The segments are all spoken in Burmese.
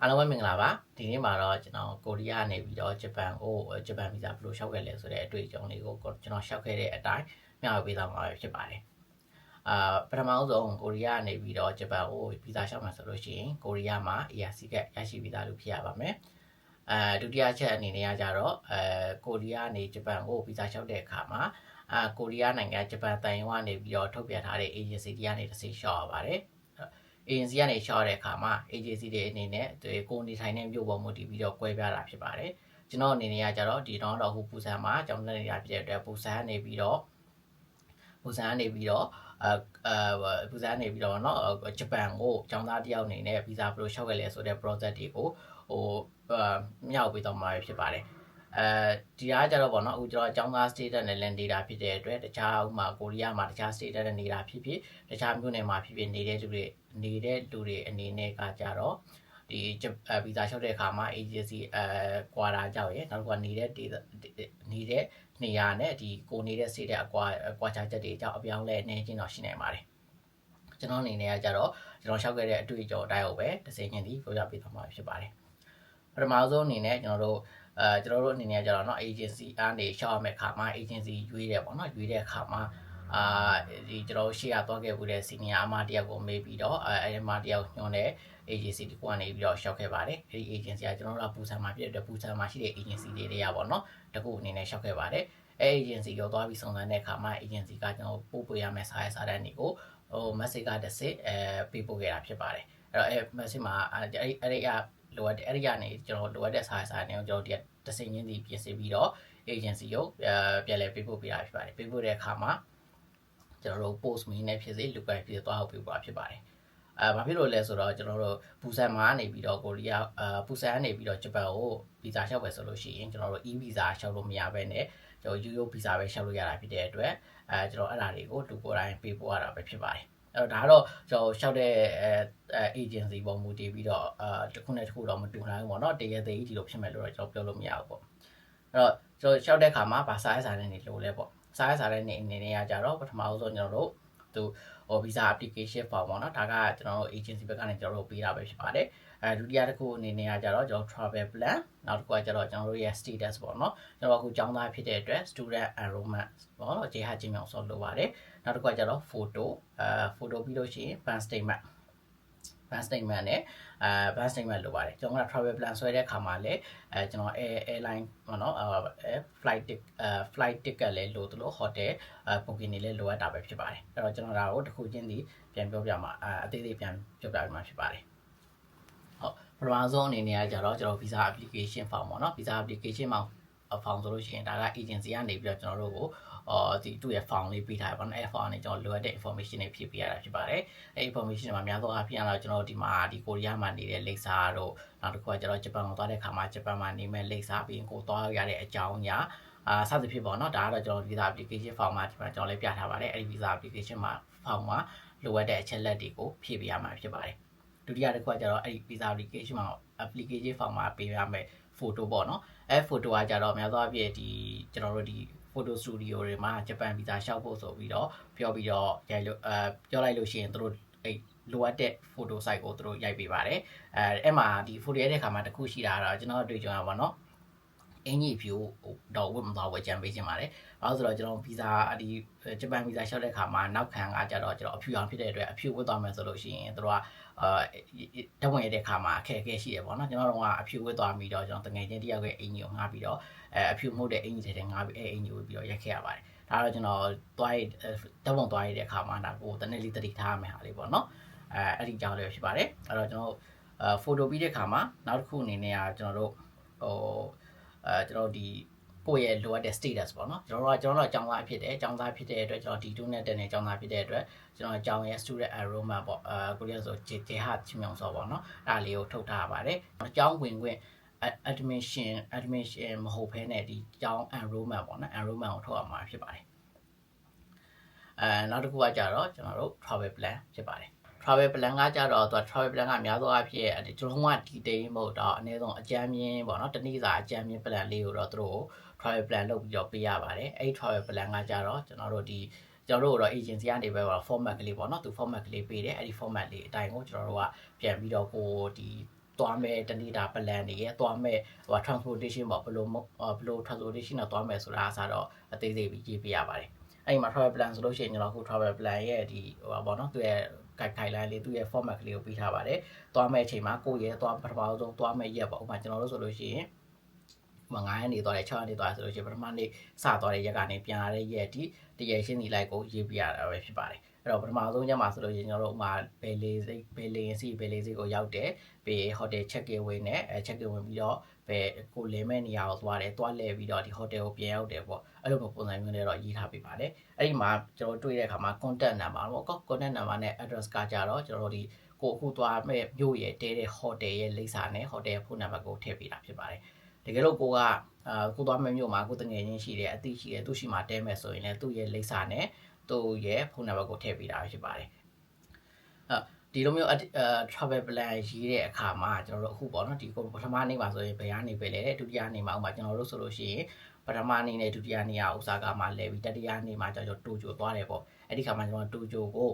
အားလုံးပဲမင်္ဂလာပါဒီနေ့မှာတော့ကျွန်တော်ကိုရီးယားနေပြီးတော့ဂျပန်ကိုဂျပန်ဗီဇာဘယ်လိုလျှောက်ခဲ့လဲဆိုတဲ့အတွေ့အကြုံလေးကိုကျွန်တော်လျှောက်ခဲ့တဲ့အတိုင်းမျှဝေပေးသွားမှာဖြစ်ပါတယ်ပထမဆုံးကိုရီးယားနေပြီးတော့ဂျပန်ကိုဗီဇာလျှောက်မှာဆိုလို့ရှိရင်ကိုရီးယားမှာ ERC ကရရှိဗီဇာလို့ဖြစ်ရပါမယ်ဒုတိယချက်အနေနဲ့ကကြတော့ကိုရီးယားနေဂျပန်ကိုဗီဇာလျှောက်တဲ့အခါမှာကိုရီးယားနိုင်ငံဂျပန်တန်ယုံကနေပြီးတော့ထုတ်ပြန်ထားတဲ့ agency တွေကနေတစ်စိလျှောက်ရပါတယ်agency ကနေရှော့တဲ့အခါမှာ agency တွေအနေနဲ့ကိုနေထိုင်တဲ့မြို့ပေါ်မူတည်ပြီးတော့ကွဲပြားတာဖြစ်ပါတယ်ကျွန်တော်အနေနဲ့ကကြတော့ဒီတော့ဟိုပူဆန်မှာကျောင်းတက်နေတာဖြစ်တဲ့အတွက်ပူဆန်ကနေပြီးတော့ပူဆန်ကနေပြီးတော့เนาะဂျပန်ကိုကျောင်းသားတယောက်အနေနဲ့ဗီဇာဘယ်လိုလျှောက်ခဲ့လဲဆိုတဲ့ process တွေကိုဟိုမြောက်ပေးတော့မှာဖြစ်ပါတယ်ဒီအားကြတော့ပေါ့နော်အခုကျွန်တော်ကျောင်းသား status နဲ့လည်းနေတာဖြစ်တဲ့အတွက်တခြားဥမာကိုရီးယားမှာတခြား status နဲ့နေတာဖြစ်ဖြစ်တခြားမြို့နယ်မှာဖြစ်ဖြစ်နေတဲ့လူတွေအနေနဲ့ကကြတော့ဒီဗီဇာလျှောက်တဲ့အခါမှာ agency ကွာတာကြောက်ရယ်နောက်တစ်ခုကနေတဲ့နေရာနဲ့ဒီကိုနေတဲ့ status ကွာခြားချက်တွေကြောင့်အပြောင်းလဲနေချင်းတော့ရှိနေပါတယ်ကျွန်တော်အနေနဲ့ကကြတော့ကျွန်တော်လျှောက်ခဲ့တဲ့အတွေ့အကြုံအတိုင်းကိုပဲတစ်စိမ့်ချင်းဒီပြောပြပေးသွားမှာဖြစ်ပါတယ်ပထမဆုံးအနေနဲ့ကျွန်တော်တို့အနေနဲ့ကြတော့เนาะ agency အနေရှောက်ရမယ့်အခါမှာ agency ရွေးတယ်ပေါ့เนาะရွေးတဲ့အခါမှာဒီကျွန်တော်ရှေ့ကသွားခဲ့ဘူးတဲ့ senior အမတယောက်ကိုမေးပြီးတော့အဲဒီအမတယောက်ညွှန်တဲ့ agency တခုကနေပြီးတော့ရှောက်ခဲ့ပါတယ်အဲဒီ agency ကကျွန်တော်တို့ကပူဆန်မှာဖြစ်တဲ့အတွက်ပူဆန်မှာရှိတဲ့ agency တွေတွေကပေါ့เนาะတခုအနေနဲ့ရှောက်ခဲ့ပါတယ်အဲ agency ကိုသွားပြီးစုံစမ်းတဲ့အခါမှာ agency ကကျွန်တော်ပို့ပေးရမယ့်စာရေးစာတမ်းတွေကိုmessage ကတစ်စစ်ပေးပို့ခဲ့တာဖြစ်ပါတယ်အဲ့တော့message မှာအဲ့ဒီကလိုအပ်တဲ့အဲ့ဒီကနေကျွန်တော်လိုအပ်တဲ့စာရေးစာတမ်းကိုကျွန်တော်တစိမ့်ချင်းစီပြင်ဆင်ပြီးတော့ agency ကိုပြန်လည်ပေးပို့ပေးတာဖြစ်ပါတယ်ပေးပို့တဲ့အခါမှာကျွန်တော်တို့ post mail နဲ့ဖြစ်စေလူပိုင်ဖြစ်သွားဟုတ်ပေးပါဖြစ်ပါတယ်ဘာဖြစ်လို့လဲဆိုတော့ကျွန်တော်တို့ပူဆန်မှာနေပြီးတော့ကိုရီးယားပူဆန်ကနေပြီးတော့ဂျပန်ကိုဗီဇာလျှောက်ပဲဆိုလို့ရှိရင်ကျွန်တော်တို့ e ဗီဇာလျှောက်လို့မရဘဲနဲ့ကျွန်တော် UO ဗီဇာပဲလျှောက်လို့ရတာဖြစ်တဲ့အတွက်ကျွန်တော်အဲ့ဒါတွေကိုလူကိုယ်တိုင်ပေးပို့ရတာပဲဖြစ်ပါတယ်အဲ့တော့ဒါကတော့ကျွန်တော်လျှောက်တဲ့agency ပေါ်မူတည်ပြီးတော့တစ်ခုနဲ့တစ်ခုတော့မတူနိုင်ဘူးပေါ့နော်တကယ်သေးကြီးလို့ဖြစ်မယ်လို့တော့ကျွန်တော်ပြောလို့မရဘူးပေါ့အဲ့တော့ကျွန်တော်လျှောက်တဲ့အခါမှာဘာစာရေးစာတမ်းတွေလိုလဲပေါ့စာရေးစာတမ်းတွေအနေနဲ့ကကြတော့ပထမဆုံးကျွန်တော်တို့သူvisa application form ပေါ့နော်ဒါကကျွန်တော်တို့ agency ဘက်ကနေကျွန်တော်တို့ပေးတာပဲဖြစ်ပါတယ်ဒုတိယတစ်ခုအနေနဲ့ကကြတော့ကျွန်တော် travel plan နောက်တစ်ခုကကြတော့ကျွန်တော်တို့ရဲ့ status ပေါ့နော်ကျွန်တော်အခုကျောင်းသားဖြစ်တဲ့အတွက် student enrollment ပေါ့နော်ခြေဟာချင်းမြောင်ဆော့လုပ်ပါတယ်နောက်တစ်ခုကကြတော့ photo photo ပြီးလို့ရှိရင် bank statement နဲ့bank statement လိုပါတယ်ကျွန်တော်က travel plan ဆွဲတဲ့အခါမှာလည်းကျွန်တော် airline ပေါ့နော်flight ticket လည်းလိုသလို hotel booking တွေလည်းလိုအပ်တာပဲဖြစ်ပါတယ်အဲ့တော့ကျွန်တော်ဒါကိုတစ်ခုချင်းစီပြန်ပြောပြမှာအသေးသေးပြန်ပြောပြမှာဖြစ်ပါတယ်ဟုတ်ပထမဆုံးအနေနဲ့ကကြတော့ကျွန်တော် visa application form ပေါ့နော် visa application form ဆိုလို့ရှိရင်ဒါက agency ကနေပြီးတော့ကျွန်တော်တို့ကိုဒီသူ့ရဲ့ form လေးပေးထားတယ်ပေါ့နော်အဲ့ form နဲ့ကျွန်တော်လိုအပ်တဲ့ information တွေဖြည့်ပေးရတာဖြစ်ပါတယ်အဲ့ information တွေမှာများသောအားဖြင့်တော့ကျွန်တော်ဒီမှာဒီကိုရီးယားမှာနေတဲ့လိပ်စာတို့နောက်တစ်ခုကကျွန်တော်ဂျပန်ကိုသွားတဲ့ခါမှာဂျပန်မှာနေမဲ့လိပ်စာပြီးရင်ကိုသွားရတဲ့အကြောင်းအရာစသဖြင့်ပေါ့နော်ဒါကတော့ကျွန်တော် visa application form မှာဒီမှာကျွန်တော်လည်းပြထားပါတယ်အဲ့ဒီ visa application မှာ form မှာလိုအပ်တဲ့အချက်လက်တွေကိုဖြည့်ပေးရမှာဖြစ်ပါတယ်ဒုတိယတစ်ခုကကျတော့အဲ့ဒီ visa application မှာ application form မှာပေးရမယ် photo ပေါ့နော်အဲ့ photo ကကြတော့များသောအားဖြင့်ဒီကျွန်တော်တို့ဒီ photo studio တွေမှာဂျပန် visa ရှောက်ဖို့ဆိုပြီးတော့ပြောပြီးတော့ရိုက်လို့ပြောလိုက်လို့ရှိရင်တို့အဲ့လိုအပ်တဲ့ photo site ကိုတို့ရိုက်ပေးပါတယ်အဲ့မှာဒီ photo ရိုက်တဲ့ခါမှာတစ်ခုရှိတာတော့ကျွန်တော်အတွေ့အကြုံရပါတော့အင်ကြီးဖြူတော့ဝတ်မသွားဝယ်ကြံပေးခြင်းပါတယ်။ဘာလို့ဆိုတော့ကျွန်တော်ဗီဇာဒီဂျပန်ဗီဇာလျှောက်တဲ့ခါမှာနောက်ခံကကြတော့ကျွန်တော်အဖြူအောင်ဖြစ်တဲ့အတွက်အဖြူဝတ်သွားမယ်ဆိုလို့ရှိရင်တို့ကတဝင်ရတဲ့ခါမှာအခက်အခဲရှိတယ်ပေါ့နော်ကျွန်တော်တို့ကအဖြူဝတ်သွားပြီးတော့ကျွန်တော်တငယ်ချင်းတယောက်ရဲ့အင်ကြီးကိုငှားပြီးတော့အဖြူမှုတဲ့အင်ကြီးတွေငှားပြီးအင်ကြီးဝတ်ပြီးတော့ရိုက်ခဲ့ရပါတယ်။ဒါတော့ကျွန်တော်သွားရတပုံသွားရတဲ့အခါမှာဒါကိုတနေ့လေးတတိထားရမယ်ဟာလေးပေါ့နော်။အဲ့ဒီကြောင်းလေးဖြစ်ပါတယ်။အဲ့တော့ကျွန်တော်photo ပြီးတဲ့ခါမှာနောက်တစ်ခုအနေနဲ့ကကျွန်တော်တို့ကျွန်တော်ဒီကိုယ့်ရဲ့လိုအပ်တဲ့ status ပေါ့နော်ကျွန်တော်တို့ကျောင်းသားဖြစ်တဲ့အတွက်ကျွန်တော် D2 နဲ့တက်နေကျောင်းသားဖြစ်တဲ့အတွက်ကျွန်တော်ကျောင်းရဲ့ student enrollment ပေါ့ကိုရီးယားဆိုဂျေဟာချင်းမြောင်စောပေါ့နော်အဲ့ဒါလေးကိုထုတ်ထားပါတယ်ကျောင်းဝင်ခွင့် admission မဟုတ်ဘဲနဲ့ဒီကျောင်း enrollment ပေါ့နော် enrollment ကိုထုတ်ရမှာဖြစ်ပါတယ်နောက်တစ်ခုကကြတော့ကျွန်တော်တို့ travel plan ဖြစ်ပါတယ်travel plan ကကြတော့သူ travel plan ကများသောအားဖြင့်ကျွန်တော်က detail မဟုတ်တော့အနည်းဆုံးအကြမ်းမြင်ပေါ့နော်တနည်းစာအကြမ်းမြင် plan လေးကိုတော့သူတို့ travel plan လုပ်ပြီးတော့ပေးရပါတယ်အဲ့ travel plan ကကြတော့ကျွန်တော်တို့တော့ agency ကနေပဲ format ကလေးပေါ့နော်သူ format ကလေးပေးတယ်အဲ့ဒီ format လေးအတိုင်းကိုကျွန်တော်တို့ကပြန်ပြီးတော့ကိုဒီ သွားမဲ့တနေ့တာ plan တွေရဲ့သွားမဲ့transportation ပေါ့ဘယ်လို transportation နဲ့သွားမဲ့ဆိုတာအစားတော့အသေးစိတ်ပြီးရေးပြရပါတယ်အဲ့ဒီမှာ travel plan ဆိုလို့ရှိရင်ကျွန်တော်အခု travel plan ရဲ့ဒီပေါ့နော်သူရဲ့ guideline လေးသူရဲ့ format ကလေးကိုပေးထားပါတယ်သွားမဲ့အချိန်မှာကိုယ့်ရဲ့သွားပထမဆုံးသွားမဲ့ရက်ပေါ့ဥပမာကျွန်တော်တို့ဆိုလို့ရှိရင်9ရက်နေသွားတယ်6ရက်နေသွားတယ်ဆိုလို့ရှိရင်ပထမနေ့စသွားတဲ့ရက်ကနေပြန်လာတဲ့ရက်အထိတရရှင်းစီလိုက်ကိုရေးပြရတာပဲဖြစ်ပါတယ်အဲ့တော့ပထမဆုံးရက်မှာဆိုလို့ရှိရင်ကျွန်တော်တို့ဥမာဘယ်လေးစိကိုရောက်တယ်ပြီး hotel check in ဝင်နဲ့check in ဝင်ပြီးတော့ဘယ်ကိုလင်းမဲ့နေရာကိုသွားလဲပြီးတော့ဒီ hotel ကိုပြန်ရောက်တယ်ပေါ့အဲ့လိုမျိုးပုံစံမျိုးနဲ့တော့ရေးထားပေးပါတယ်အဲ့ဒီမှာကျွန်တော်တွေ့တဲ့အခါမှာ contact number ပေါ့ contact number နဲ့ address ကကြတော့ကျွန်တော်တို့ဒီကိုအခုသွားမဲ့မြို့ရဲ့တဲတဲ့ hotel ရဲ့လိပ်စာနဲ့ hotel ဖုန်းနံပါတ်ကိုထည့်ပေးတာဖြစ်ပါတယ်တကယ်လို့ကိုသွားမဲ့မြို့မှာကိုတငယ်ချင်းရှိတယ်အသိရှိတယ်သူရှိမှတဲမဲ့ဆိုရင်လည်းသူ့ရဲ့လိပ်စာနဲ့သူ့ရဲ့ဖုန်းနံပါတ်ကိုထည့်ပေးတာဖြစ်ပါတယ်ဒီလိုမျိုးtravel plan ရေးတဲ့အခါမှာကျွန်တော်တို့အခုပေါ့နော်ဒီပထမနေ့မှာဆိုရင်ဘယ်ကနေပဲလဲဒုတိယနေ့မှာဥပမာကျွန်တော်တို့ဆိုလို့ရှိရင်ပထမနေ့နဲ့ဒုတိယနေ့ကဥစားကားမှာလဲပြီးတတိယနေ့မှာကျွန်တော်တိုကျိုသွားတယ်ပေါ့အဲ့ဒီခါမှာကျွန်တော်တိုကျိုကို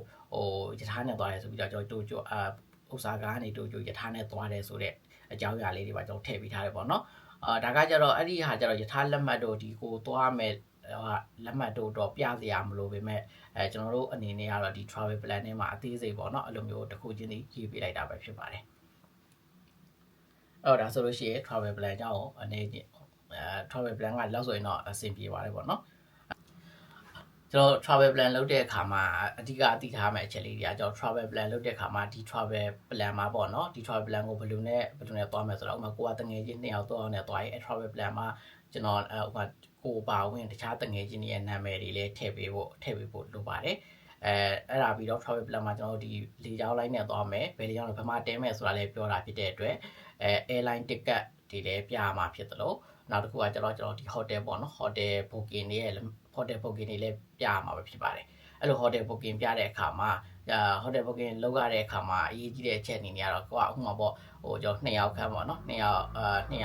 ရထားနဲ့သွားတယ်ဆိုပြီးတော့ကျွန်တော်တိုကျိုဥစားကားကနေတိုကျိုရထားနဲ့သွားတယ်ဆိုတဲ့အကြောင်းအရာလေးတွေပါကျွန်တော်ထည့်ပေးထားတယ်ပေါ့နော်ဒါကကြတော့အဲ့ဒီဟာကြတော့ရထားလက်မှတ်တို့ဒီကိုသွားမယ်လက်မှတ်တို့တော့ပြစရာမလိုပေမဲ့ကျွန်တော်တို့အနေနဲ့ကတော့ဒီ travel plan ထဲမှာအသေးစိတ်ပေါ့နော်အဲ့လိုမျိုးတစ်ခုချင်းစီရေးပေးလိုက်တာပဲဖြစ်ပါတယ်အဲ့တော့ဒါဆိုလို့ရှိရင် travel plan ကြောင့်အနေနဲ့travel plan ကလောက်ဆိုရင်တော့အဆင်ပြေပါတယ်ပေါ့နော်ကျွန်တော် travel plan လုပ်တဲ့အခါမှာအဓိကသိထားမယ့်အချက်လေးတွေကကျွန်တော် travel plan လုပ်တဲ့အခါမှာဒီ travel plan မှာပေါ့နော်ဒီ travel plan ကိုဘယ်လိုနဲ့သွားမယ်ဆိုတော့ဥပမာကိုကတငယ်ချင်း2ယောက်3ယောက်နဲ့သွားရင် travel plan မှာကျွန်တော်ဥပမာကိုပါဝင်တခြားတငယ်ချင်းတွေရဲ့နာမည်တွေလည်းထည့်ပေးဖို့လိုပါတယ်အဲ့ဒါပြီးတော့ travel plan မှာကျွန်တော်တို့ဒီလေကြောင်းလိုင်းနဲ့သွားမယ်ဘယ်လေကြောင်းလဲဘယ်မှာတဲမယ်ဆိုတာလည်းပြောတာဖြစ်တဲ့အတွက်airline ticket တွေလည်းပြရမှာဖြစ်သလိုနောက်တစ်ခုကကျွန်တော်ဒီ hotel ပေါ့နော် hotel booking တွေရဲ့ hotel booking တွေလည်းပြရမှာပဲဖြစ်ပါတယ်အဲ့လို hotel booking ပြတဲ့အခါမှာhotel booking လုပ်ရတဲ့အခါမှာအရေးကြီးတဲ့အချက်အနေနဲ့ကတော့ကိုကဥပမာပေါ့ကျွန်တော်2ယောက်ခန်းပေါ့နော်2ယေ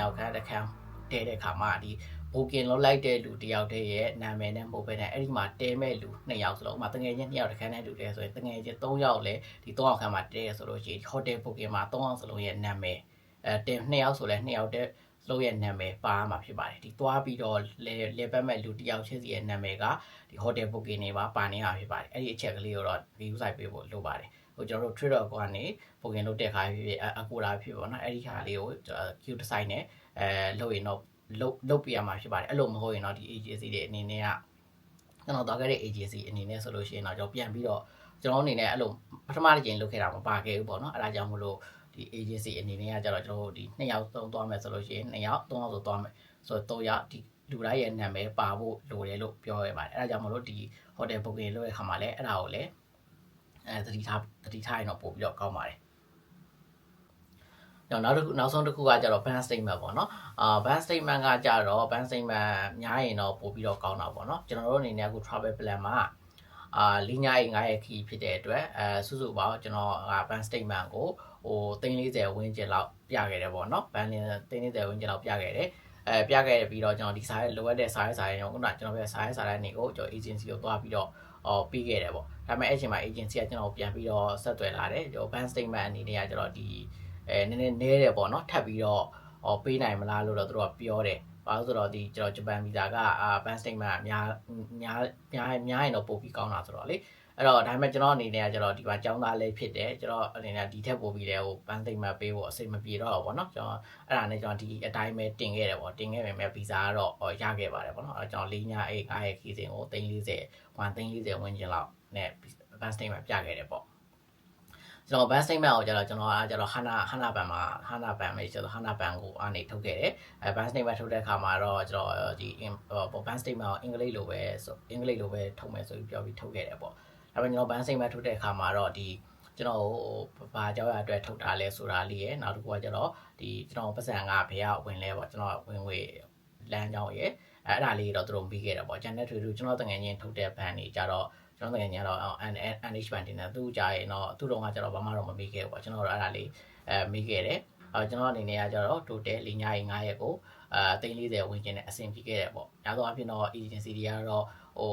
ာက်ခန်းတစ်ခန်းတဲတဲ့အခါမှာဒီ booking လုပ်လိုက်တဲ့လူတယောက်တည်းရဲ့နာမည်နဲ့မဟုတ်ဘဲနဲ့အဲ့ဒီမှာတဲမဲ့လူ2ယောက်စလုံးဥပမာတငယ်ချင်း2ယောက်တစ်ခန်းနဲ့တူတယ်ဆိုရင်တငယ်ချင်း3ယောက်လည်းဒီ3ယောက်ခန်းမှာတဲရဆိုလို့ရှိရင် hotel booking မှာ3ယောက်စလုံးရဲ့နာမည်တင်2ယောက်ဆိုလဲ2ယောက်တည်းလို့ရဲ့နာမည်ပါမှာဖြစ်ပါတယ်ဒီသွားပြီးတော့လေပတ်မဲ့လူတယောက်ချင်းစီရဲ့နာမည်ကဒီ hotel booking တွေပါနေမှာဖြစ်ပါတယ်အဲ့ဒီအချက်ကလေးကိုတော့ view site ပေးဖို့လိုပါတယ်ကျွန်တော်တို့ Trader ကနေ booking လုပ်တဲ့ခါဖြစ်အကူတာဖြစ်ပေါ့နော်အဲ့ဒီခါလေးကို queue design နဲ့လုပ်ရင်တော့လုပ်ပြရမှာဖြစ်ပါတယ်အဲ့လိုမဟုတ်ရင်တော့ဒီ agency တွေအနေနဲ့ကကျွန်တော်သွားခဲ့တဲ့ agency အနေနဲ့ဆိုလို့ရှိရင်တော့ကျွန်တော်ပြန်ပြီးတော့ကျွန်တော်အနေနဲ့အဲ့လိုပထမတစ်ချိန်လုပ်ခဲ့တာမပါခဲ့ဘူးပေါ့နော်အဲ့ဒါကြောင့်မလို့ဒီ agency အနေနဲ့ကကြတော့ကျွန်တော်တို့ဒီ2ယောက်3သွားမယ်ဆိုလို့ရှိရင်2ယောက်3ယောက်ဆိုသွားမယ်ဆိုတော့3ယောက်ဒီလူတိုင်းရဲ့နာမည်ပါဖို့လိုတယ်လို့ပြောရပါတယ်အဲ့ဒါကြောင့်မလို့ဒီ hotel booking လုပ်တဲ့ခါမှာလည်းအဲ့ဒါကိုလည်းသတိထားရင်တော့ပို့ပြီးတော့ကောင်းပါတယ်နောက်ဆုံးတစ်ခုကကြတော့ bank statement ပေါ့နော်bank statement ကကြတော့ bank statement များရင်တော့ပို့ပြီးတော့ကောင်းတာပေါ့နော်ကျွန်တော်တို့အနေနဲ့အခု travel plan မှာ၄ညအိမ်9ရက်ခီးဖြစ်တဲ့အတွက်စုစုပေါင်းကျွန်တော်bank statement ကို340ဝန်းကျင်လောက်ပြခဲ့တယ်ပေါ့နော်ဘန်340ဝန်းကျင်လောက်ပြခဲ့တယ်ပြခဲ့ပြီးတော့ကျွန်တော်ဒီစာရဲ့လိုအပ်တဲ့စာရဲ့ရောခုနကျွန်တော်ပြစာရဲ့နေကိုကျွန်တော် agency ကိုသွားပြီးတော့ပြီးခဲ့တယ်ပေါ့ဒါပေမဲ့အဲ့ချိန်မှာ agency ကကျွန်တော်ပြန်ပြီးတော့ဆက်သွယ်လာတယ်ကျွန်တော် bank statement အနေနဲ့ကကျွန်တော်ဒီနည်းနည်းနဲတယ်ပေါ့နော်ထပ်ပြီးတော့ပေးနိုင်မလားလို့တော့သူတို့ကပြောတယ်ဘာလို့ဆိုတော့ဒီကျွန်တော်ဂျပန်ဗီဇာကbank statement အများရင်တော့ပို့ပြီးကောင်းတာဆိုတော့လေအဲ့တော့ဒါပေမဲ့ကျွန်တော်အနေနဲ့ကကျွန်တော်ဒီမှာចောင်းသားလေးဖြစ်တယ်ကျွန်တော်အနေနဲ့ဒီထက်ပိုပြီးလဲဟို bank statement ပေးဖို့အစိမပြေတော့ဘောနော်ကျွန်တော်အဲ့ဒါနဲ့ကျွန်တော်ဒီအတိုင်းပဲတင်ခဲ့တယ်ပေါ့တင်ခဲ့ပေမဲ့ဗီဇာကတော့ရခဲ့ပါတယ်ပေါ့နော်အဲ့ကျွန်တော်4ည8 9ရက်ခီးစဉ်ကို340ဝန်းကျင်လောက်နဲ့ bank statement ပြခဲ့တယ်ပေါ့ကျွန်တော် bank statement ကိုကျွန်တော်ဟနာဘန်ပဲကျွန်တော်ဟနာဘန်ကိုအနေထုတ်ခဲ့တယ်bank statement ထုတ်တဲ့အခါမှာတော့ကျွန်တော်ဒီ bank statement ကိုအင်္ဂလိပ်လိုပဲထုတ်မယ်ဆိုပြီးပြောပြီးထုတ်ခဲ့တယ်ပေါ့ဒါပေမဲ့ကျွန်တော် bank statement ထုတ်တဲ့အခါမှာတော့ဒီကျွန်တော်ဘာကြောင့်ရအတွက်ထုတ်တာလဲဆိုတာလေးရယ်နောက်တစ်ခုကကျွန်တော်ဒီကျွန်တော်ပတ်စံကဘယ်ကဝင်လဲပေါ့ကျွန်တော်ဝင်ငွေလမ်းကြောင်းရယ်အဲ့ဒါလေးတော့သူတို့ပြီးခဲ့တယ်ပေါ့ channel တွေကျွန်တော်တကယ်ချင်းထုတ်တဲ့ ban တွေကြတော့ကျွန်တော်တကယ်ကြီးတော့ NH band တင်တယ်သူကြာရင်တော့သူ့တော့ကကျတော့ဘာမှတော့မမေးခဲ့ဘူးပေါ့ကျွန်တော်တို့အဲ့ဒါလေးမေးခဲ့တယ်ကျွန်တော်အနေနဲ့ကကျတော့ total 4ညရင်9ရက်ကို340ဝန်းကျင်နဲ့အဆင်ပြေခဲ့တယ်ပေါ့ညာတော့အဖြစ်တော့ agency တွေကတော့ဟိ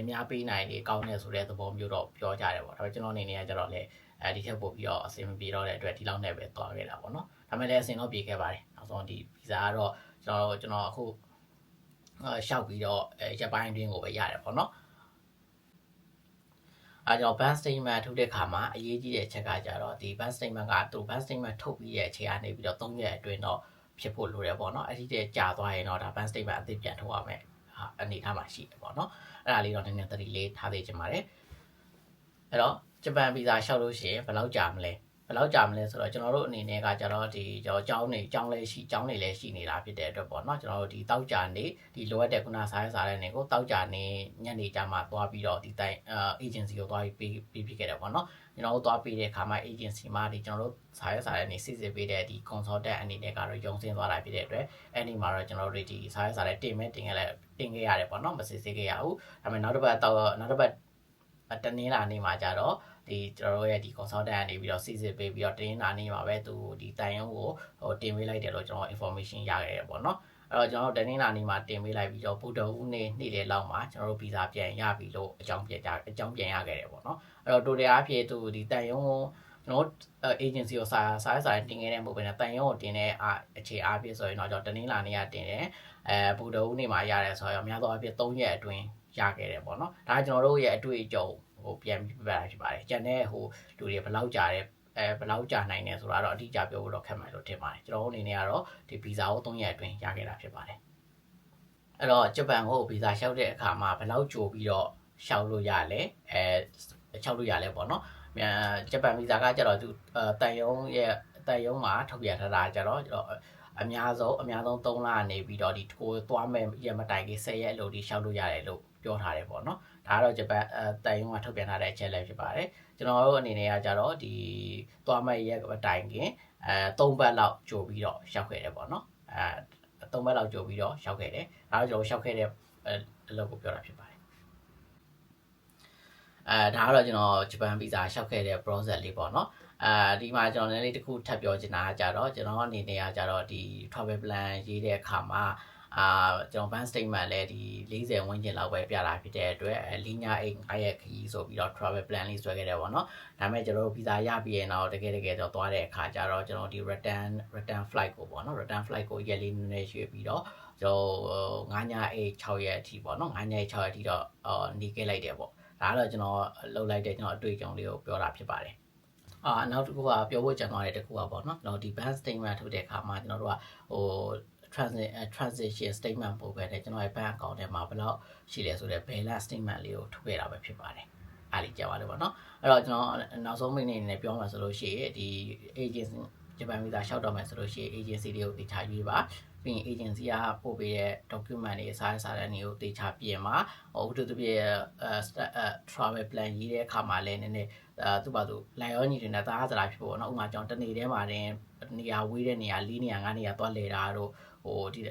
ုများပေးနိုင်လေကောင်းတယ်ဆိုတဲ့သဘောမျိုးတော့ပြောကြတယ်ပေါ့ဒါပေမဲ့ကျွန်တော်အနေနဲ့ကကျတော့လေ ဒီထက်ပို့ပြီးတော့အဆင်မပြေတော့တဲ့အတွက်ဒီလောက်နဲ့ပဲသွားခဲ့တာပေါ့နော်ဒါပေမဲ့လည်းအဆင်တော့ပြေခဲ့ပါတယ်နောက်ဆုံးဒီဗီဇာကတော့ကျွန်တော်အခုရှောက်ပြီးတော့ရက်ပိုင်းတွင်းကိုပဲရတယ်ပေါ့နော်ကျွန်တော် bank statement ထုတ်တဲ့ခါမှာအရေးကြီးတဲ့အချက်ကကြတော့ဒီ bank statement ကသူ bank statement ထုတ်ပြီးတဲ့အချိန်ကနေပြီးတော့3ရက်အတွင်းတော့ဖြစ်ဖို့လိုတယ်ပေါ့နော်အဲ့ဒီတည်းကြာသွားရင်တော့ဒါ bank statement အသစ်ပြန်ထုတ်ရမယ်အနေထားမှာရှိတယ်ပေါ့နော်အဲ့ဒါလေးတော့နည်းနည်းသတိလေးထားသေးချင်ပါတယ်အဲ့တော့ဂျပန်ဗီဇာလျှောက်လို့ရှိရင်ဘယ်လောက်ကြာမလဲဆိုတော့ကျွန်တော်တို့အနေနဲ့ကကျတော့ဒီကျောင်းတွေလည်းရှိနေတာဖြစ်တဲ့အတွက်ပေါ့နော်ကျွန်တော်တို့ဒီတောက်ကြနေဒီလိုအပ်တဲ့ခုနစားတဲ့နေကိုတောက်ကြနေညနေကြမှာသွားပြီးတော့ဒီတိုင်agency ကိုသွားပြီးပေးခဲ့တယ်ပေါ့နော်ကျွန်တော်တို့သွားပေးတဲ့အခါမှာ agency မှာဒီကျွန်တော်တို့စားတဲ့နေစစ်ပေးတဲ့ဒီ consultant အနေနဲ့ကတော့ယုံစင်းသွားတာဖြစ်တဲ့အတွက်အဲ့ဒီမှာတော့ကျွန်တော်တို့ဒီစားတဲ့တင်ခဲ့ရတယ်ပေါ့နော်မစစ်ခဲ့ရဘူးဒါပေမဲ့နောက်တစ်ပတ်တနင်္လာနေ့မှာကြတော့ဒီကျွန်တော်တို့ရဲ့ဒီ consultant ကနေပြီးတော့စီစစ်ပေးပြီးတော့တင်းနာနေမှာပဲသူဒီတိုင်ရုံးကိုတင်ပေးလိုက်တယ်လို့ကျွန်တော် information ရခဲ့တယ်ပေါ့နော်အဲ့တော့ကျွန်တော်တို့တင်းနာနေမှာတင်ပေးလိုက်ပြီးတော့ဗုဒ္ဓဦးနေ့လေလောက်မှာကျွန်တော်တို့ဗီဇာပြန်ရပြီလို့အကြောင်းပြန်ရခဲ့တယ်ပေါ့နော်အဲ့တော့တိုတယ်အားဖြင့်သူဒီတိုင်ရုံးကိုကျွန်တော် agency ကိုစာတင်ခဲ့တဲ့မဟုတ်ဘဲနဲ့တိုင်ရုံးကိုတင်တဲ့အခြေအားဖြင့်ဆိုရင်တော့ကျွန်တော်တင်းနာနေရတင်တယ်ဗုဒ္ဓဦးနေ့မှာရတယ်ဆိုတော့အများသောအားဖြင့်3ရက်အတွင်းရခဲ့တယ်ပေါ့နော်ဒါကျွန်တော်တို့ရဲ့အတွေ့အကြုံပြန်ပြပြတာဖြစ်ပါတယ်ကျန်တဲ့လူတွေဘယ်လောက်ကြာတယ်ဘယ်လောက်ကြာနိုင်တယ်ဆိုတာတော့အတိအကျပြောဖို့တော့ခက်မှန်လို့ထင်ပါတယ်ကျွန်တော်တို့အနေနဲ့ကတော့ဒီဗီဇာကို3ရက်အတွင်းရခဲ့တာဖြစ်ပါတယ်အဲ့တော့ဂျပန်ကိုဗီဇာလျှောက်တဲ့အခါမှာဘယ်လောက်ကြိုပြီးတော့လျှောက်လို့ရလဲလျှောက်လို့ရလဲပေါ့နော်ဂျပန်ဗီဇာကကျတော့သူတန်ယုံမှာထုတ်ပြန်ထားတာကျတော့အများဆုံး3လနေပြီးတော့ဒီကိုသွားမဲ့ရမတိုင်ကြီး10ရက်အလိုဒီလျှောက်လို့ရတယ်လို့ပြောထားတယ်ပေါ့နော်ဒါကတော့ဂျပန်တန်ယုံကထုတ်ပြန်ထားတဲ့အချက်လည်းဖြစ်ပါတယ်ကျွန်တော်တို့အနေနဲ့ကကြတော့ဒီသွားမဲ့ရက်မတိုင်ခင်3ပတ်လောက်ကြိုပြီးတော့လျှောက်ခဲ့တယ်ပေါ့နော်3ပတ်လောက်ကြိုပြီးတော့လျှောက်ခဲ့တယ်ဒါတော့ကျွန်တော်လျှောက်ခဲ့တဲ့အလုပ်ကိုပြောတာဖြစ်ပါတယ်ဒါကတော့ကျွန်တော်ဂျပန်ဗီဇာလျှောက်ခဲ့တဲ့ process လေးပေါ့နော်ဒီမှာကျွန်တော်လည်းတစ်ခုထပ်ပြောချင်တာကကြတော့ကျွန်တော်အနေနဲ့ကကြတော့ဒီ travel plan ရေးတဲ့အခါမှာကျွန်တော် bank statement လည်းဒီ40ဝန်းကျင်လောက်ပဲပြတာဖြစ်တဲ့အတွက်လီညာ9ရက်ခရီးဆိုပြီးတော့ travel plan လေးဆွဲခဲ့တယ်ပေါ့နော်ဒါပေမဲ့ကျွန်တော်တို့ဗီဇာရပြီးရင်တော့တကယ်တော့သွားတဲ့အခါကျတော့ကျွန်တော်ဒီ return flight ကိုပေါ့နော် return flight ကိုရက်လေးနည်းနည်းရွှေ့ပြီးတော့ကျွန်တော်9ည6ရက်အထိပေါ့နော်9ည6ရက်အထိတော့နေခဲ့လိုက်တယ်ပေါ့ဒါကတော့ကျွန်တော်လုပ်လိုက်တဲ့ကျွန်တော်အတွေ့အကြုံလေးကိုပြောတာဖြစ်ပါတယ်နောက်တစ်ခုကပြောဖို့ကြံသွားတဲ့တစ်ခုကပေါ့နော်ကျွန်တော်ဒီ bank statement ထုတ်တဲ့အခါမှာကျွန်တော်တို့ကtransition statement ပို့ခဲ့တယ်ကျွန်တော်ရဲ့ bank account ထဲမှာဘယ်လောက်ရှိလဲဆိုတဲ့ balance statement လေးကိုထုတ်ခဲ့တာပဲဖြစ်ပါတယ်အားလေးကြားပါလို့ပေါ့နော်အဲ့တော့ကျွန်တော်နောက်ဆုံးမိနစ်အနေနဲ့ပြောမှာဆိုလို့ရှိရင်ဒီ agency ဂျပန်ဗီဇာလျှောက်တော့မယ်ဆိုလို့ရှိရင် agency တွေကိုတေချာရွေးပါပြီးရင် agency ကပို့ပေးတဲ့ document တွေစာတဲ့နေကိုတေချာပြင်ပါဥပဒေပြtravel plan ရေးတဲ့အခါမှာလည်းနည်းနည်းသူ့ဘာသူလိုက်ရောညီတွေနဲ့သားစရာဖြစ်ဖို့နော်ဥပမာကျွန်တော်တနေ့တည်းမှာတင်နေရာဝေးတဲ့နေရာ4နေရာ5နေရာသွားလဲတာတို့ဒီ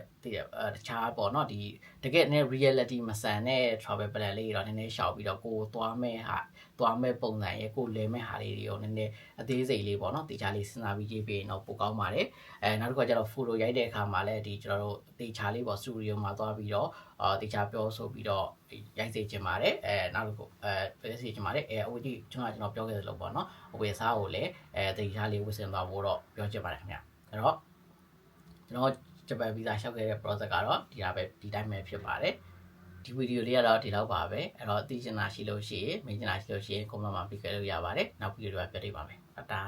တခြားပေါ့နော်ဒီတကယ်နဲ့ reality မဆန်တဲ့ travel plan လေးတော့နည်းနည်းရှောက်ပြီးတော့ကိုသွားမဲ့ပုံစံရဲ့ကိုလဲမဲ့ဟာလေးတွေကိုနည်းနည်းအသေးစိတ်လေးပေါ့နော်တေချာလေးစဉ်းစားပြီးရေးပြီးတော့ပိုကောင်းပါတယ်နောက်တစ်ခါကျတော့ photo ရိုက်တဲ့အခါမှာလည်းဒီကျွန်တော်တို့တေချာလေးပေါ့ studio မှာသွားပြီးတော့တေချာပြောဆိုပြီးတော့ရိုက်စေချင်ပါတယ်နောက်တစ်ခုပြောစေချင်ပါတယ်အခုဒီကျွန်တော်ပြောခဲ့သလိုပေါ့နော်အဝယ်စားကိုလည်းတေချာလေးဝစ်စင်သွားဖို့တော့ပြောချင်ပါတယ်ခင်ဗျအဲ့တော့ကျွန်တော်ဂျပန်ဗီဇာလျှောက်ခဲ့တဲ့ process ကတော့ဒီတိုင်းပဲဖြစ်ပါတယ်ဒီဗီဒီယိုလေးကတော့ဒီလောက်ပါပဲအဲ့တော့သိချင်တာရှိလို့ရှိရင်မေးချင်တာရှိလို့ရှိရင် comment မှာပြခဲ့လို့ရပါတယ်နောက်ဗီဒီယိုတွေမှာပြပြပါမယ်တာ